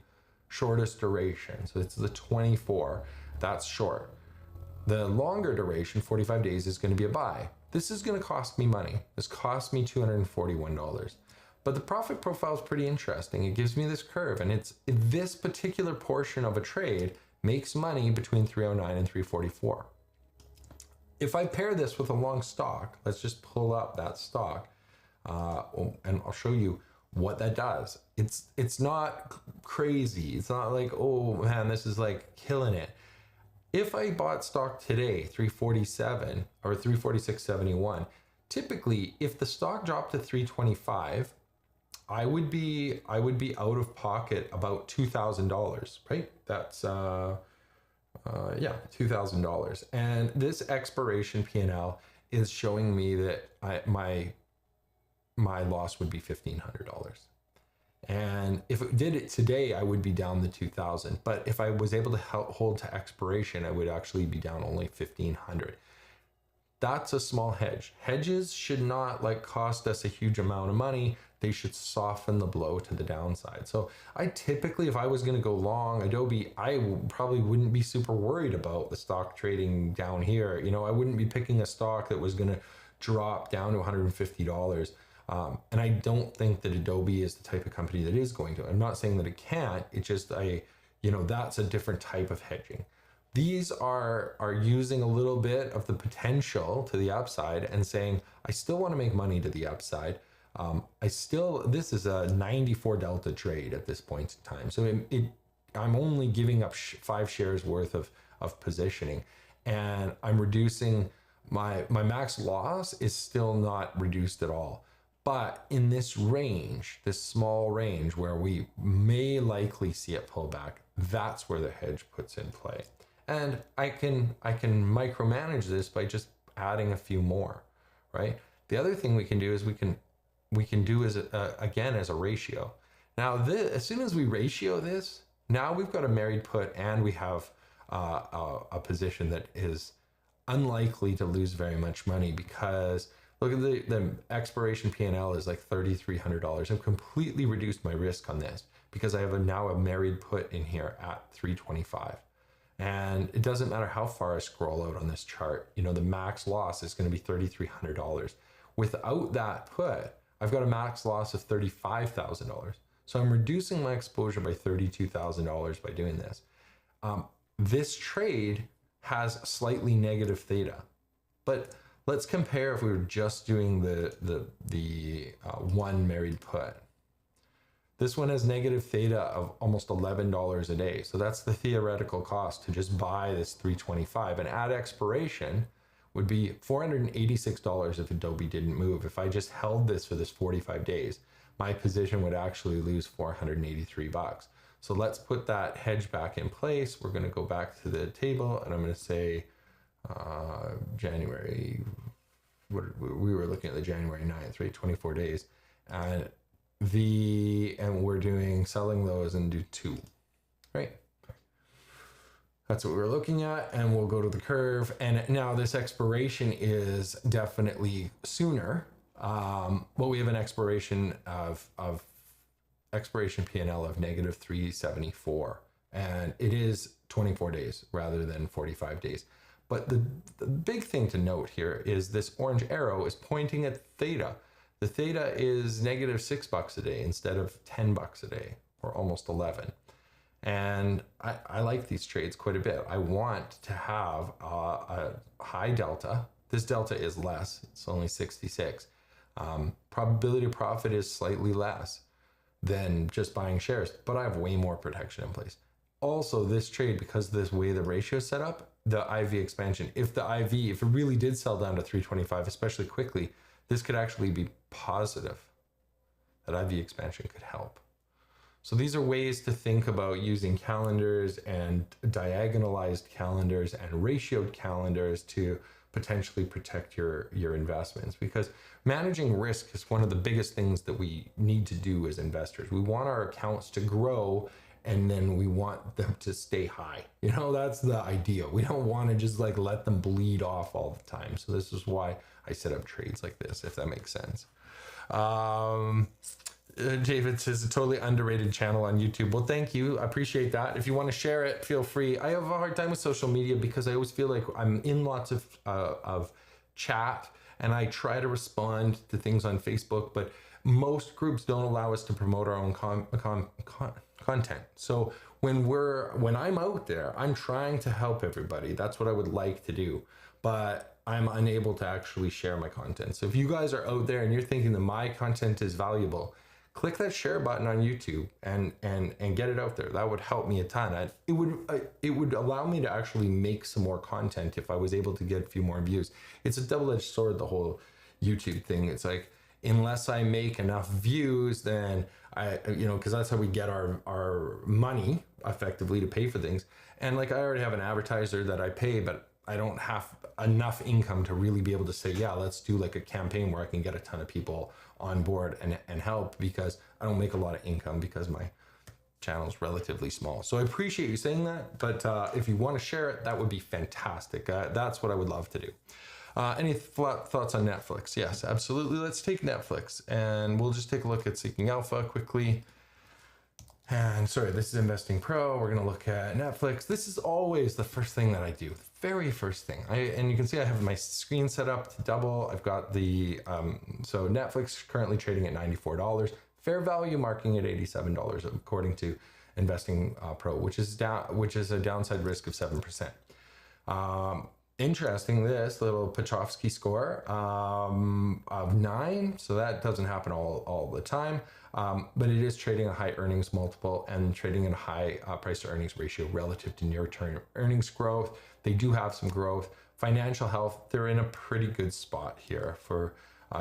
shortest duration, so it's the 24. That's short. The longer duration, 45 days, is going to be a buy. This is going to cost me money. This cost me $241. But the profit profile is pretty interesting. It gives me this curve, and this particular portion of a trade makes money between 309 and 344. If I pair this with a long stock, let's just pull up that stock, and I'll show you what that does. It's not crazy. It's not like, oh man, this is like killing it. If I bought stock today, 347 or 346.71, typically if the stock dropped to 325, I would be out of pocket about $2,000, right? That's yeah, $2,000. And this expiration P&L is showing me that my loss would be $1,500. And if it did it today, I would be down the 2,000. But if I was able to hold to expiration, I would actually be down only 1,500. That's a small hedge. Hedges should not like cost us a huge amount of money. They should soften the blow to the downside. So I typically, if I was going to go long Adobe, I probably wouldn't be super worried about the stock trading down here. You know, I wouldn't be picking a stock that was going to drop down to $150. And I don't think that Adobe is the type of company that is going to. I'm not saying that it can't. It's just that's a different type of hedging. These are using a little bit of the potential to the upside and saying, I still want to make money to the upside. This is a 94 delta trade at this point in time. So I'm only giving up 5 shares worth of positioning, and I'm reducing my max loss is still not reduced at all. But in this range, this small range where we may likely see it pull back, that's where the hedge puts in play. And I can micromanage this by just adding a few more, right? The other thing we can do is we can do as again as a ratio. Now as soon as we ratio this, now we've got a married put and we have a position that is unlikely to lose very much money, because look at the expiration P&L is like $3,300. I've completely reduced my risk on this because I have now a married put in here at 325. And it doesn't matter how far I scroll out on this chart, the max loss is going to be $3,300. Without that put, I've got a max loss of $35,000. So I'm reducing my exposure by $32,000 by doing this. This trade has slightly negative theta, but let's compare if we were just doing the one married put. This one has negative theta of almost $11 a day. So that's the theoretical cost to just buy this 325. And at expiration would be $486 if Adobe didn't move. If I just held this for this 45 days, my position would actually lose $483. So let's put that hedge back in place. We're going to go back to the table and I'm going to say January, we were looking at the January 9th, right? 24 days. And we're doing selling those and do 2, right? That's what we're looking at, and we'll go to the curve. And now this expiration is definitely sooner. Well, we have an expiration of expiration P&L of negative 374, and it is 24 days rather than 45 days. But the big thing to note here is this orange arrow is pointing at theta. The theta is negative $6 a day instead of $10 a day, or almost 11. And I like these trades quite a bit. I want to have a high delta. This delta is less, it's only 66. Probability of profit is slightly less than just buying shares, but I have way more protection in place. Also, this trade, because of this way the ratio is set up, the IV expansion, if it really did sell down to 325, especially quickly, this could actually be positive. That IV expansion could help. So these are ways to think about using calendars and diagonalized calendars and ratioed calendars to potentially protect your investments, because managing risk is one of the biggest things that we need to do as investors. We want our accounts to grow, and then we want them to stay high. You know, that's the idea. We don't want to just like let them bleed off all the time. So this is why I set up trades like this, if that makes sense. David says a totally underrated channel on YouTube. Well, thank you. I appreciate that. If you want to share it, feel free. I have a hard time with social media because I always feel like I'm in lots of chat, and I try to respond to things on Facebook, but most groups don't allow us to promote our own content. So when I'm out there, I'm trying to help everybody. That's what I would like to do, but I'm unable to actually share my content. So if you guys are out there and you're thinking that my content is valuable, click that share button on YouTube and get it out there. That would help me a ton. It would allow me to actually make some more content if I was able to get a few more views. It's a double-edged sword, the whole YouTube thing. It's like, unless I make enough views, then because that's how we get our money effectively to pay for things. And like, I already have an advertiser that I pay, but I don't have enough income to really be able to say, yeah, let's do like a campaign where I can get a ton of people on board and help, because I don't make a lot of income because my channel is relatively small. So I appreciate you saying that, but if you want to share it, that would be fantastic. That's what I would love to do. Any thoughts on Netflix? Yes, absolutely. Let's take Netflix and we'll just take a look at Seeking Alpha quickly. And sorry, this is Investing Pro. We're going to look at Netflix. This is always the first thing that I do. The very first thing. And you can see I have my screen set up to double. I've got the, so Netflix currently trading at $94. Fair value marking at $87 according to Investing Pro, which is a downside risk of 7%. Interesting, this little Petrovsky score of 9, so that doesn't happen all the time, but it is trading a high earnings multiple and trading at a high price to earnings ratio relative to near-term earnings growth. They do have some growth. Financial health, they're in a pretty good spot here for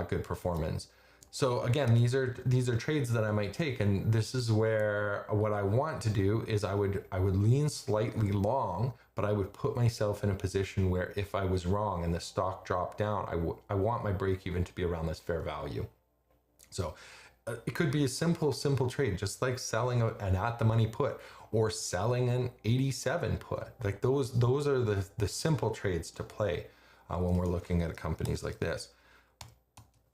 good performance. So again, these are trades that I might take, and this is where what I want to do is I would lean slightly long, but I would put myself in a position where if I was wrong and the stock dropped down, I want my break even to be around this fair value. So it could be a simple trade, just like selling an at the money put or selling an 87 put. Like those are the simple trades to play when we're looking at companies like this.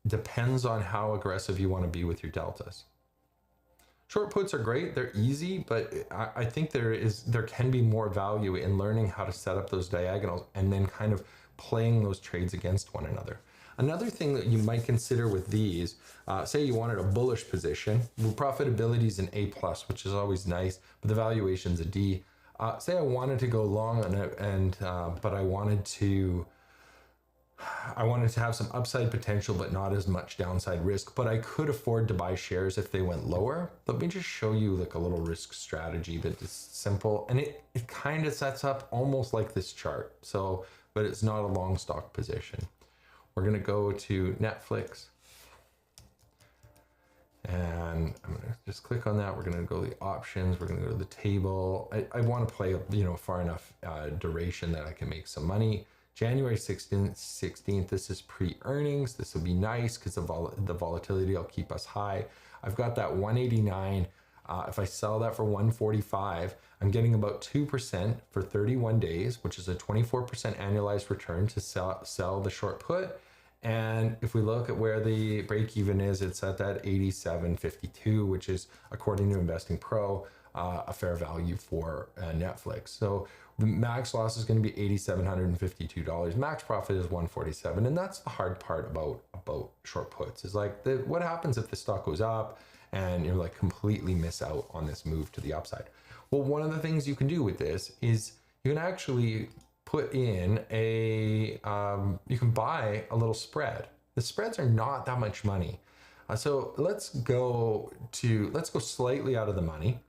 Depends on how aggressive you want to be with your deltas. Short puts are great, they're easy, but I think there can be more value in learning how to set up those diagonals and then kind of playing those trades against one another. Another thing that you might consider with these, say you wanted a bullish position, profitability is an A+, which is always nice, but the valuation's a D. Say I wanted to go long on it, but I wanted to have some upside potential, but not as much downside risk, but I could afford to buy shares if they went lower. Let me just show you like a little risk strategy that is simple. And it kind of sets up almost like this chart. So, but it's not a long stock position. We're going to go to Netflix and I'm going to just click on that. We're going to go to the options. We're going to go to the table. I want to play, far enough duration that I can make some money. January 16th, this is pre-earnings. This will be nice because the volatility will keep us high. I've got that 189. If I sell that for 145, I'm getting about 2% for 31 days, which is a 24% annualized return to sell the short put. And if we look at where the break even is, it's at that 87.52, which is, according to Investing Pro, a fair value for Netflix. So the max loss is going to be $8,752. Max profit is 147, and that's the hard part about short puts. Is like what happens if the stock goes up and you're like completely miss out on this move to the upside. Well, one of the things you can do with this is you can actually put in you can buy a little spread. The spreads are not that much money. So let's go slightly out of the money.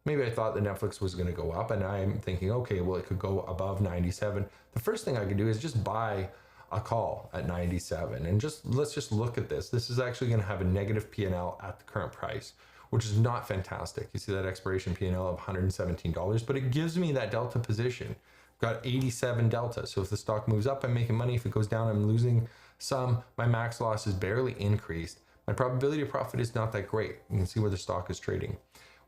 Maybe I thought the Netflix was going to go up, and I'm thinking, okay, well, it could go above 97. The first thing I could do is just buy a call at 97, and let's just look at this. This is actually going to have a negative P&L at the current price, which is not fantastic. You see that expiration P&L of $117, but it gives me that delta position. I've got 87 delta. So if the stock moves up, I'm making money. If it goes down, I'm losing some. My max loss is barely increased. My probability of profit is not that great. You can see where the stock is trading.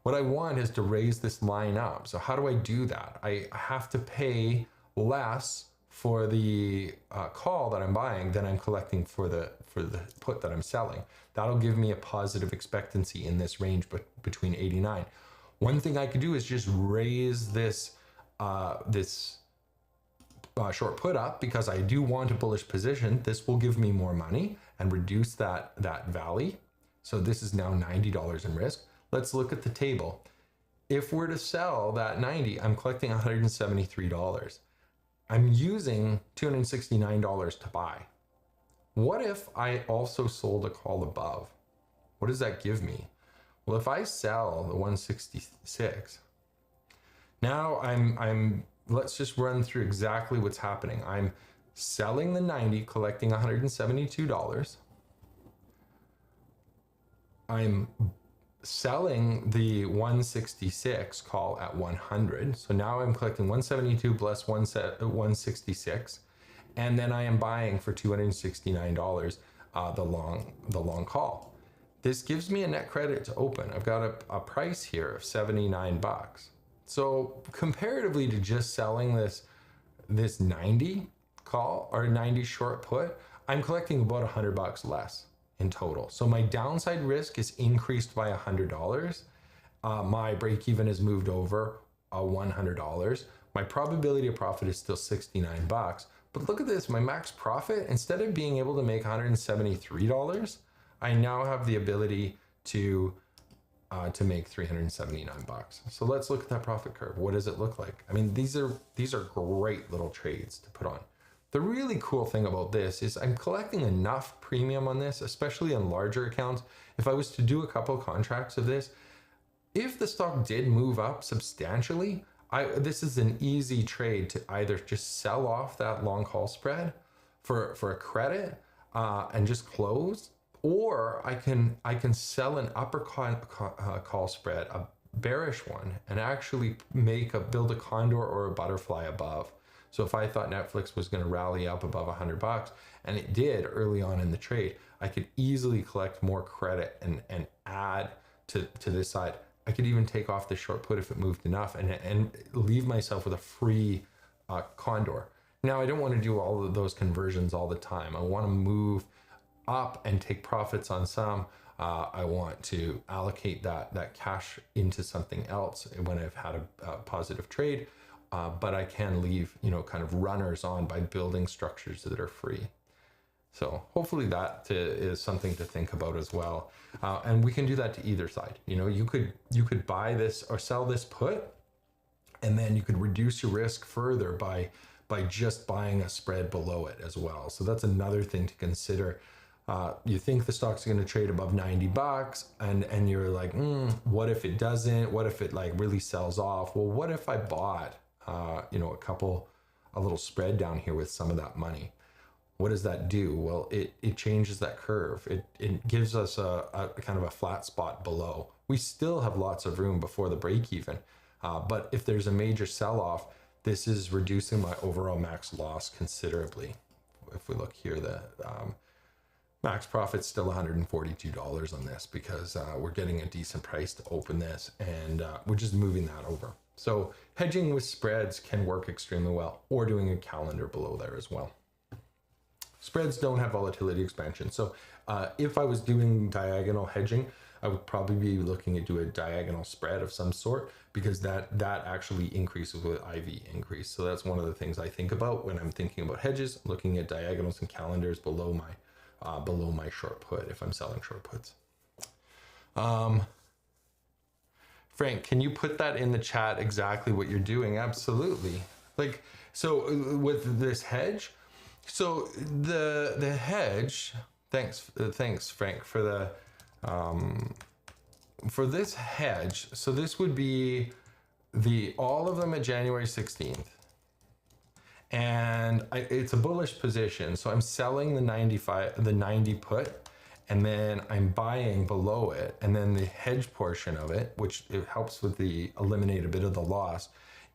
What I want is to raise this line up. So how do I do that? I have to pay less for the call that I'm buying than I'm collecting for the put that I'm selling. That'll give me a positive expectancy in this range, but between 89. One thing I could do is just raise this short put up, because I do want a bullish position. This will give me more money and reduce that valley. So this is now $90 in risk. Let's look at the table. If we're to sell that 90, I'm collecting $173. I'm using $269 to buy. What if I also sold a call above? What does that give me? Well, if I sell the 166, now let's just run through exactly what's happening. I'm selling the 90, collecting $172. I'm selling the 166 call at 100. So now I'm collecting 172 plus 166. And then I am buying for $269 the long call. This gives me a net credit to open. I've got a price here of 79 bucks. So comparatively to just selling this 90 call or 90 short put, I'm collecting about 100 bucks less in total. So my downside risk is increased by $100. My break even has moved over $100. My probability of profit is still 69 bucks. But look at this, my max profit, instead of being able to make $173, I now have the ability to make 379 bucks. So let's look at that profit curve. What does it look like? I mean, these are great little trades to put on. The really cool thing about this is I'm collecting enough premium on this, especially in larger accounts. If I was to do a couple of contracts of this, if the stock did move up substantially, this is an easy trade to either just sell off that long call spread for a credit and just close, or I can sell an upper call spread, a bearish one, and actually build a condor or a butterfly above. So if I thought Netflix was going to rally up above 100 bucks, and it did early on in the trade, I could easily collect more credit and add to this side. I could even take off the short put if it moved enough and leave myself with a free condor. Now, I don't want to do all of those conversions all the time. I want to move up and take profits on some. I want to allocate that cash into something else when I've had a positive trade. But I can leave, kind of runners on by building structures that are free. So hopefully that is something to think about as well. And we can do that to either side. You could buy this or sell this put, and then you could reduce your risk further by just buying a spread below it as well. So that's another thing to consider. You think the stock's going to trade above 90 bucks and you're like, what if it doesn't? What if it like really sells off? Well, what if I bought a little spread down here with some of that money? What does that do? Well, it changes that curve. It gives us a kind of a flat spot below. We still have lots of room before the break even. But if there's a major sell-off, this is reducing my overall max loss considerably. If we look here, the max profit's still $142 on this because we're getting a decent price to open this, and we're just moving that over. So hedging with spreads can work extremely well, or doing a calendar below there as well. Spreads don't have volatility expansion. So if I was doing diagonal hedging, I would probably be looking to do a diagonal spread of some sort, because that actually increases with IV increase. So that's one of the things I think about when I'm thinking about hedges, looking at diagonals and calendars below my short put if I'm selling short puts. Frank, can you put that in the chat exactly what you're doing? Absolutely. Like, so with this hedge, so the hedge, thanks Frank for the for this hedge. So this would be all of them at January 16th. And it's a bullish position. So I'm selling the 90 put, and then I'm buying below it. And then the hedge portion of it, which it helps with eliminate a bit of the loss,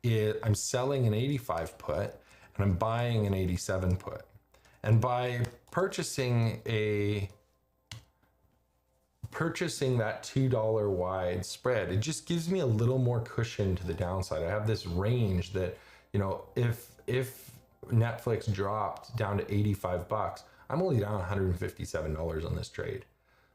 I'm selling an 85 put and I'm buying an 87 put. And by purchasing that $2 wide spread, it just gives me a little more cushion to the downside. I have this range that, you know, if Netflix dropped down to $85, I'm only down $157 on this trade.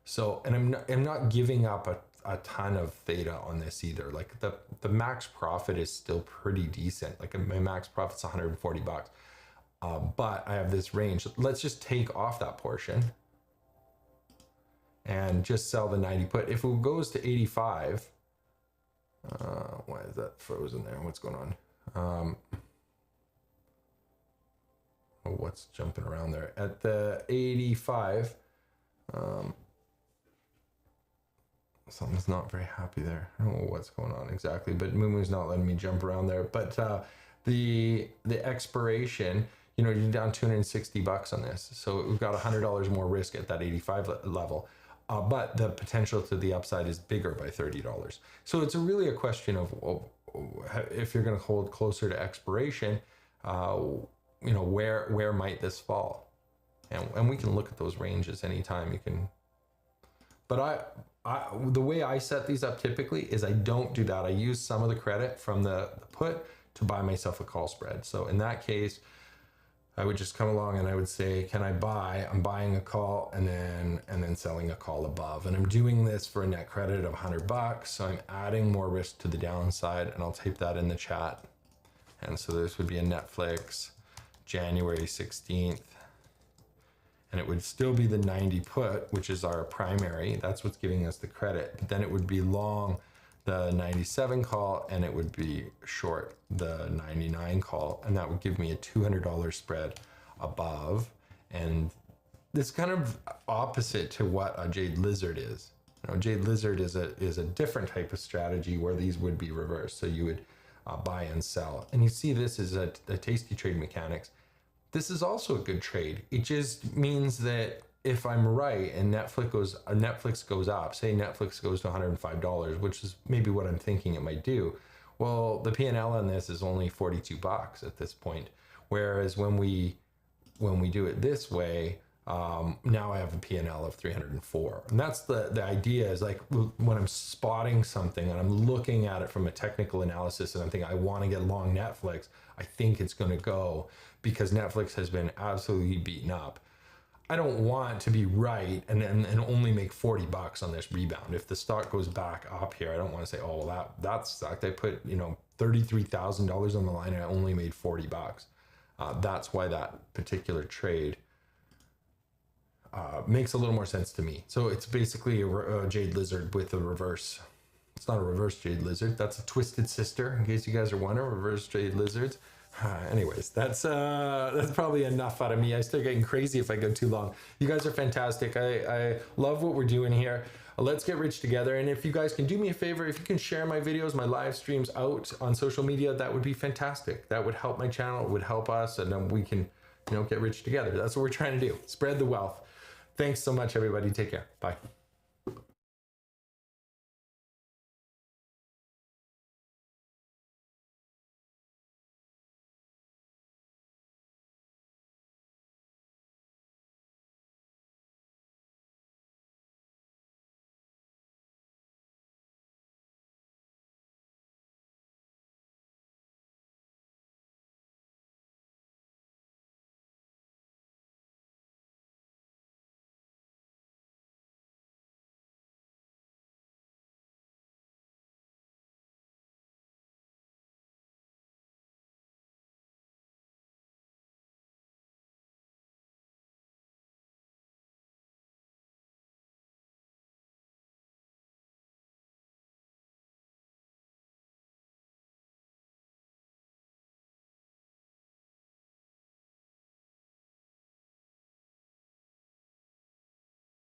So, and I'm not giving up a ton of theta on this either. Like the max profit is still pretty decent. Like my max profit's $140. But I have this range. Let's just take off that portion and just sell the 90 put. If it goes to 85, why is that frozen there? What's going on? What's jumping around there? At the 85, something's not very happy there. I don't know what's going on exactly, but Moomoo's not letting me jump around there. But the expiration, you know, you're down $260 on this. So we've got $100 more risk at that 85 level. But the potential to the upside is bigger by $30. So it's really a question of, well, if you're going to hold closer to expiration, you know, where might this fall? And we can look at those ranges anytime you can. But the way I set these up typically is I don't do that. I use some of the credit from the put to buy myself a call spread. So in that case, I would just come along and I would say, can I buy? I'm buying a call and then selling a call above. And I'm doing this for a net credit of $100. So I'm adding more risk to the downside, and I'll type that in the chat. And so this would be a Netflix January 16th. And it would still be the 90 put, which is our primary. That's what's giving us the credit. But then it would be long the 97 call, and it would be short the 99 call, and that would give me a $200 spread above. And this kind of opposite to what a Jade Lizard is. You know, Jade Lizard is a different type of strategy where these would be reversed. So you would buy and sell. And you see this is a tasty trade mechanics. This is also a good trade. It just means that if I'm right and Netflix goes up, say Netflix goes to $105, which is maybe what I'm thinking it might do. Well, the P&L on this is only $42 at this point. Whereas when we do it this way, now I have a P&L of 304. And that's the idea, is like when I'm spotting something and I'm looking at it from a technical analysis and I'm thinking I want to get long Netflix, I think it's going to go because Netflix has been absolutely beaten up. I don't want to be right and only make $40 on this rebound. If the stock goes back up here, I don't want to say, oh, well, that sucked. I put, you know, $33,000 on the line and I only made $40. That's why that particular trade makes a little more sense to me. So it's basically a Jade Lizard with a reverse. It's not a reverse Jade Lizard. That's a twisted sister, in case you guys are wondering, reverse Jade Lizards. Anyways, that's probably enough out of me. I start getting crazy if I go too long. You guys are fantastic. I love what we're doing here. Let's get rich together. And if you guys can do me a favor, if you can share my videos, my live streams out on social media, that would be fantastic. That would help my channel. It would help us, and then we can, you know, get rich together. That's what we're trying to do. Spread the wealth. Thanks so much, everybody. Take care. Bye.